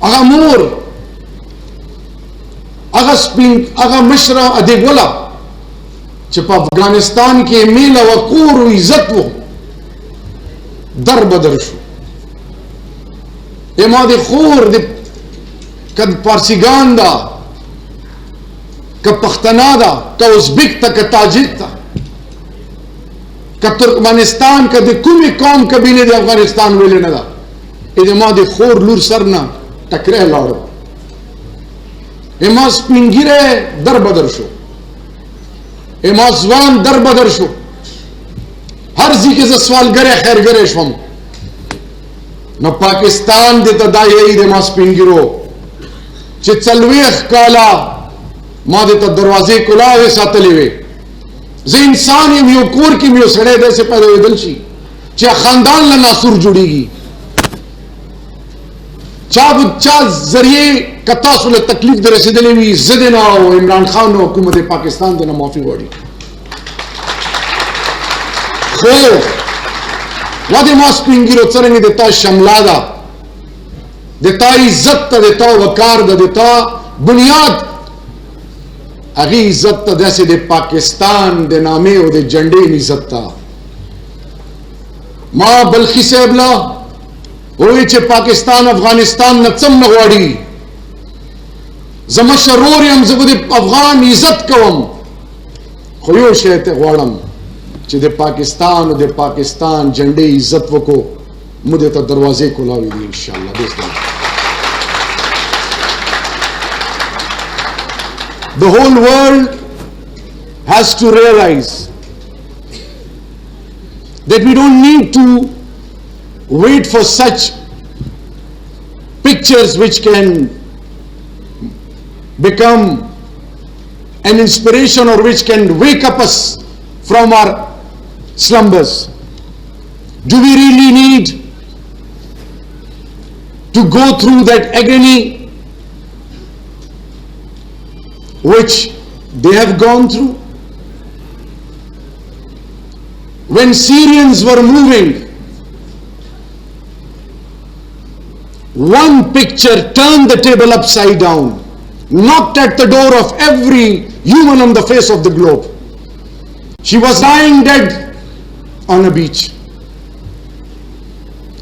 هغه مور هغه سپین هغه مشره ادي ګولا چې په افغانستان کې میله وقور او عزت وو در بدر شو اما د خور د کد پارسیګان دا که پښتنا دا که ازبک تا که تاجک تا که ترکمنستان که د کومې قوم قبیله د افغانستان ویلې نه ده د ما د خور لور سر نه ټکری لاړو اما سپینګیره در بدر شو اما ځوان در بدر شو هر ځای کې زه سوالګری خیرګری شوم نو پاکستان د تدایي د ما سپینګیرو چې 40 کاله ما د دروازې کلاوې ساتلې وې زه انسان یم یو کور کې مې یو سړی داسې پیدا شي چې خاندان له ناسور جوړیږي چا ذریعے که تاسو له تکلیف در رسېدلی وي زه د نه او عمران خان او حکومت پاکستان د نه معافي غواړي خو وا د ما سپینګیرو څرنګه د تا شملا ده د تا عزت ته د تا وقار ده د تا بنیاد هغې عزت ته داسې د پاکستان د نامې او د جنډې عزت ته ما بلخي صاحب له وی چې پاکستان افغانستان نه څه نه غواړي زه مشر ورور یم زه به د افغان عزت کوم خو یو شی ته غواړم چې د پاکستان او د پاکستان جنډې عزت وکړو موږ ته دروازې کولاوي دي انشاءالله باذن الله The whole world has to realize that we don't need to wait for such pictures which can become an inspiration or which can wake up us from our slumbers. Do we really need to go through that agony which they have gone through? When Syrians were moving, one picture turned the table upside down, knocked at the door of every human on the face of the globe. She was lying dead on a beach.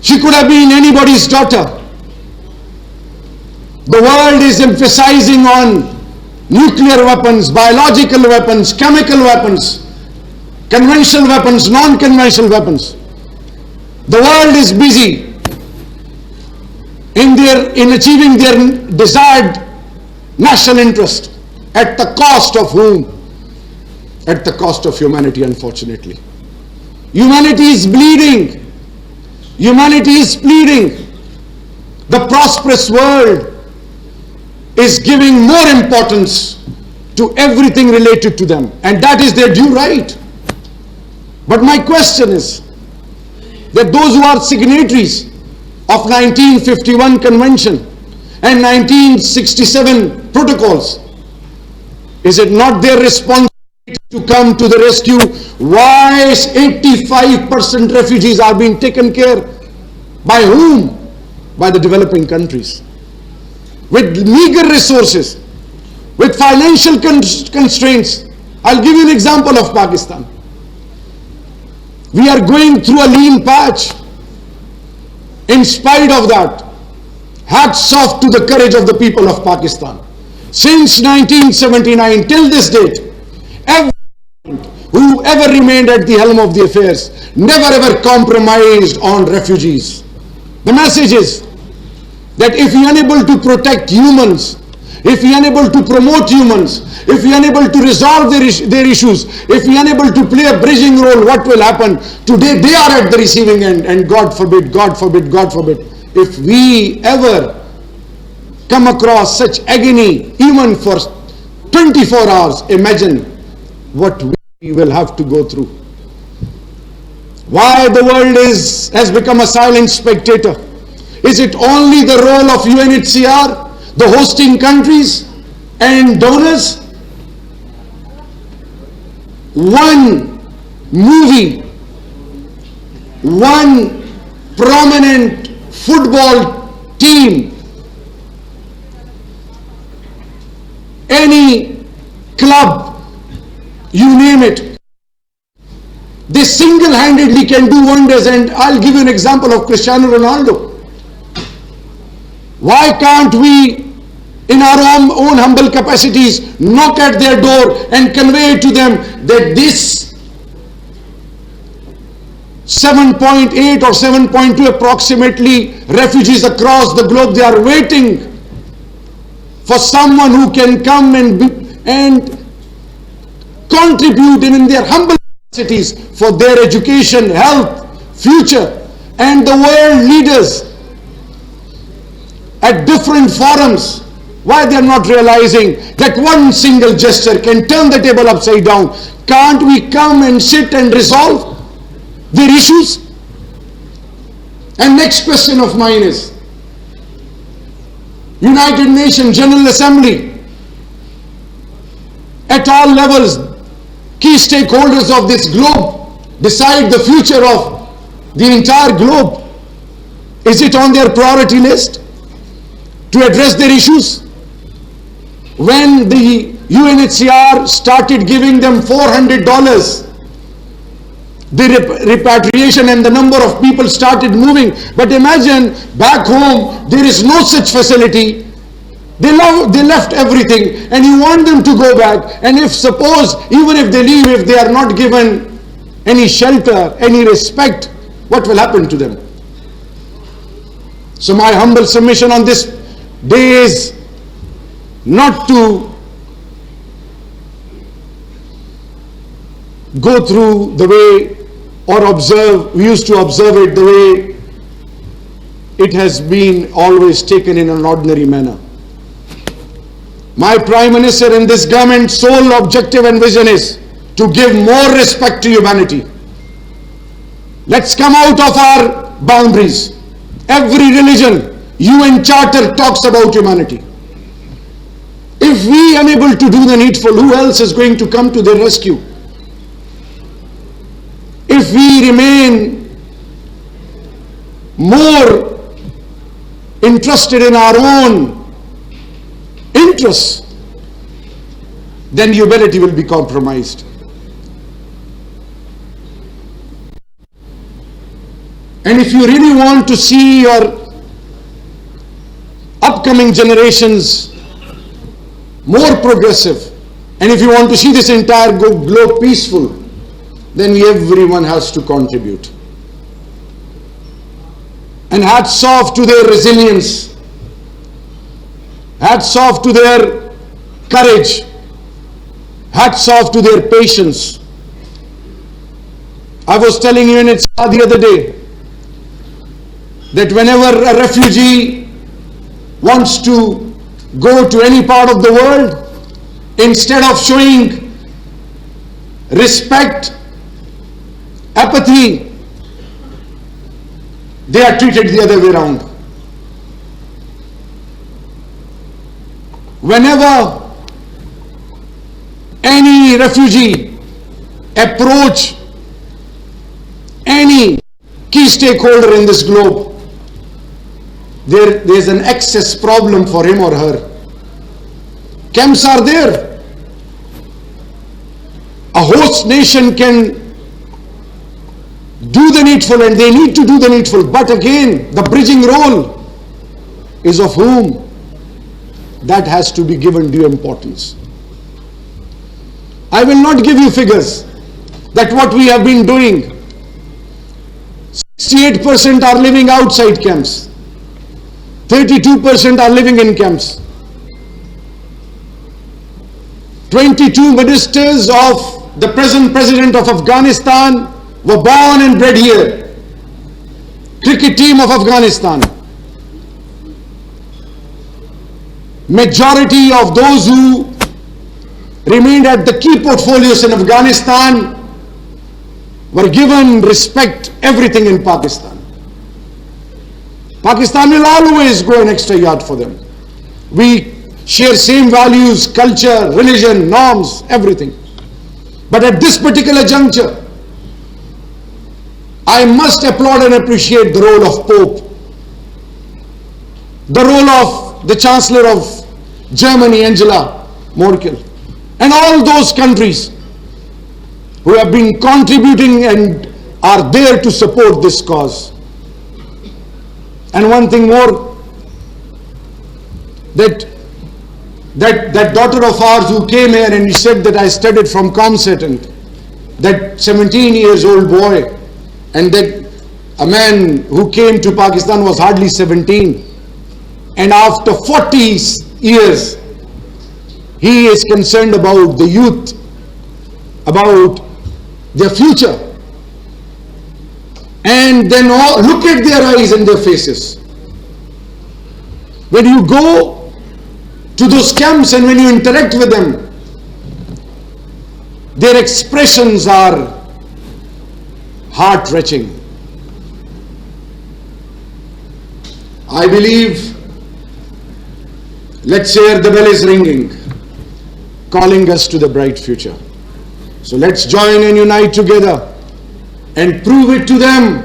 She could have been anybody's daughter. The world is emphasizing on nuclear weapons, biological weapons, chemical weapons, conventional weapons, non-conventional weapons. The world is busy in achieving their desired national interest at the cost of whom? At the cost of humanity, unfortunately. Humanity is bleeding. Humanity is pleading. The prosperous world is giving more importance to everything related to them, and that is their due right. But my question is that those who are signatories of 1951 Convention and 1967 protocols, is it not their responsibility to come to the rescue? Why 85% refugees are being taken care? By whom? By the developing countries. With meager resources, with financial constraints. I'll give you an example of Pakistan. We are going through a lean patch. In spite of that, hats off to the courage of the people of Pakistan. Since 1979 till this date, whoever remained at the helm of the affairs never ever compromised on refugees. The message is that if we are unable to protect humans, if we are unable to promote humans, if we are unable to resolve their issues, if we are unable to play a bridging role, what will happen? Today they are at the receiving end, and God forbid, God forbid, God forbid, if we ever come across such agony even for 24 hours, imagine what we will have to go through. Why the world has become a silent spectator? Is it only the role of UNHCR, the hosting countries and donors? One movie, one prominent football team club, you name it. They single-handedly can do wonders, and I'll give you an example of Cristiano Ronaldo. Why can't we, in our own humble capacities, knock at their door and convey to them that this 7.8 or 7.2 approximately refugees across the globe, they are waiting for someone who can come and contribute in their humble capacities for their education, health, future. And the world leaders at different forums, why they are not realizing that one single gesture can turn the table upside down? Can't we come and sit and resolve their issues? And next question of mine is, United Nations General Assembly, at all levels, key stakeholders of this globe decide the future of the entire globe. Is it on their priority list to address their issues? When the UNHCR started giving them $400, the repatriation and the number of people started moving. But imagine back home, there is no such facility. They left everything, and you want them to go back. And if suppose, even if they leave, if they are not given any shelter, any respect, what will happen to them? So my humble submission on this day is not to go through the way or observe, we used to observe it the way it has been always taken in an ordinary manner. My Prime Minister and this government's sole objective and vision is to give more respect to humanity. Let's come out of our boundaries. Every religion, UN Charter talks about humanity. If we are unable to do the needful, who else is going to come to their rescue? If we remain more interested in our own interests, then humanity will be compromised. And if you really want to see your upcoming generations more progressive, and if you want to see this entire globe peaceful, then everyone has to contribute. And hats off to their resilience, hats off to their courage, hats off to their patience. I was telling you the other day that whenever a refugee wants to go to any part of the world, instead of showing respect, apathy, they are treated the other way around. Whenever any refugee approach any key stakeholder in this globe, there is an access problem for him or her. Camps are there. A host nation can do the needful, and they need to do the needful, but again, the bridging role is of whom? That has to be given due importance. I will not give you figures that what we have been doing. 68% are living outside camps. 32% are living in camps. 22 ministers of the present president of Afghanistan were born and bred here. Cricket team of Afghanistan. Majority of those who remained at the key portfolios in Afghanistan were given respect, everything in Pakistan. Pakistan will always go an extra yard for them. We share same values, culture, religion, norms, everything. But at this particular juncture, I must applaud and appreciate the role of Pope, the role of the Chancellor of Germany, Angela Merkel, and all those countries who have been contributing and are there to support this cause. And one thing more, that daughter of ours who came here and he said that I studied from ComSet, and that 17 years old boy, and that a man who came to Pakistan was hardly 17, and after 40 years he is concerned about the youth, about their future. And then look at their eyes and their faces. When you go to those camps and when you interact with them, their expressions are heart-wrenching. I believe, let's say the bell is ringing, calling us to the bright future. So let's join and unite together and prove it to them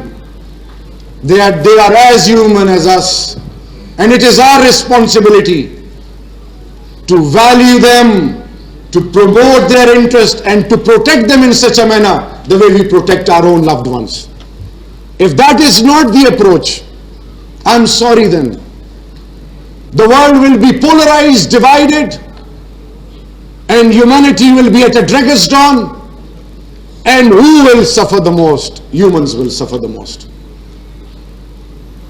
that they are as human as us. And it is our responsibility to value them, to promote their interest, and to protect them in such a manner the way we protect our own loved ones. If that is not the approach, I'm sorry then. The world will be polarized, divided, and humanity will be at a dragon's dawn. And who will suffer the most? Humans will suffer the most.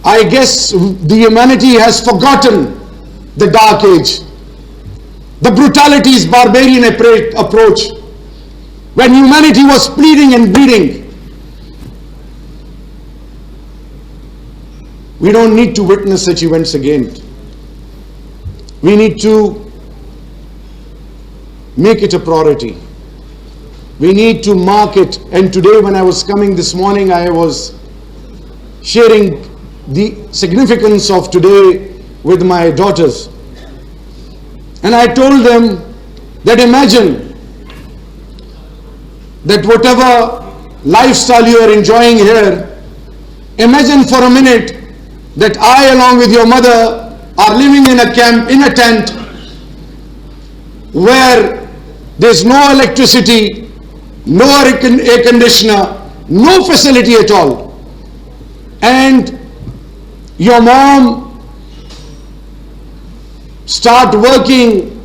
I guess the humanity has forgotten the dark age, the brutality's barbarian approach, when humanity was pleading and bleeding. We don't need to witness such events again. We need to make it a priority. We need to mark it. And today when I was coming this morning, I was sharing the significance of today with my daughters. And I told them that imagine that whatever lifestyle you are enjoying here, imagine for a minute that I along with your mother are living in a camp, in a tent, where there's no electricity, no air conditioner, no facility at all. And your mom start working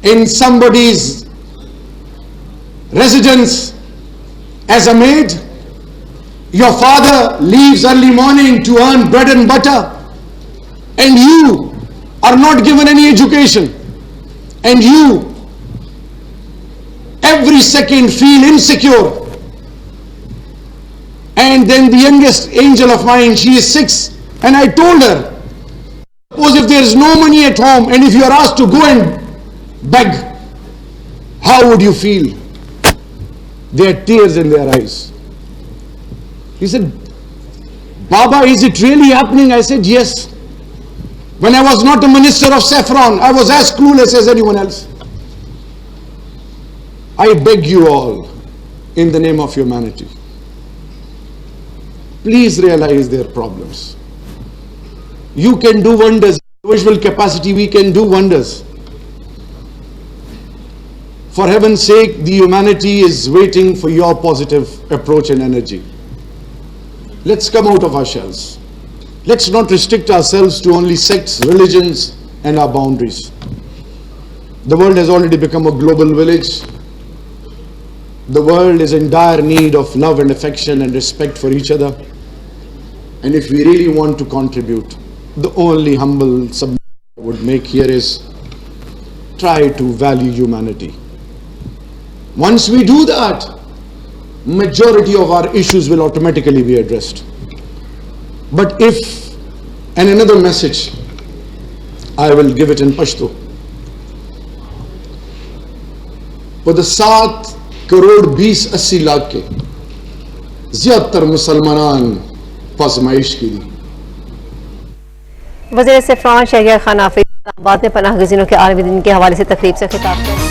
in somebody's residence as a maid. Your father leaves early morning to earn bread and butter, and you are not given any education, and you every second feel insecure. And then the youngest angel of mine, she is 6, and I told her, suppose if there is no money at home and if you are asked to go and beg, how would you feel? There are tears in their eyes. He said, Baba, is it really happening? I said, yes. When I was not a minister of saffron, I was as clueless as anyone else. I beg you all, in the name of humanity, please realize their problems. You can do wonders. Visual capacity, we can do wonders. For heaven's sake, the humanity is waiting for your positive approach and energy. Let's come out of our shells. Let's not restrict ourselves to only sects, religions, and our boundaries. The world has already become a global village. The world is in dire need of love and affection and respect for each other. And if we really want to contribute, the only humble submission I would make here is try to value humanity. Once we do that, majority of our issues will automatically be addressed. But if, and another message, I will give it in Pashto. For the 7 crore 20-80 lakh के ज़्यादातर मुसलमान फज़माइश की दी। वज़ीर-ए-ज़फ़रान शहरियार खान आफरीदी इस्लामाबाद में पनाह गज़ीनों के आलमी दिन के हवाले से तकरीब से खिताब किया।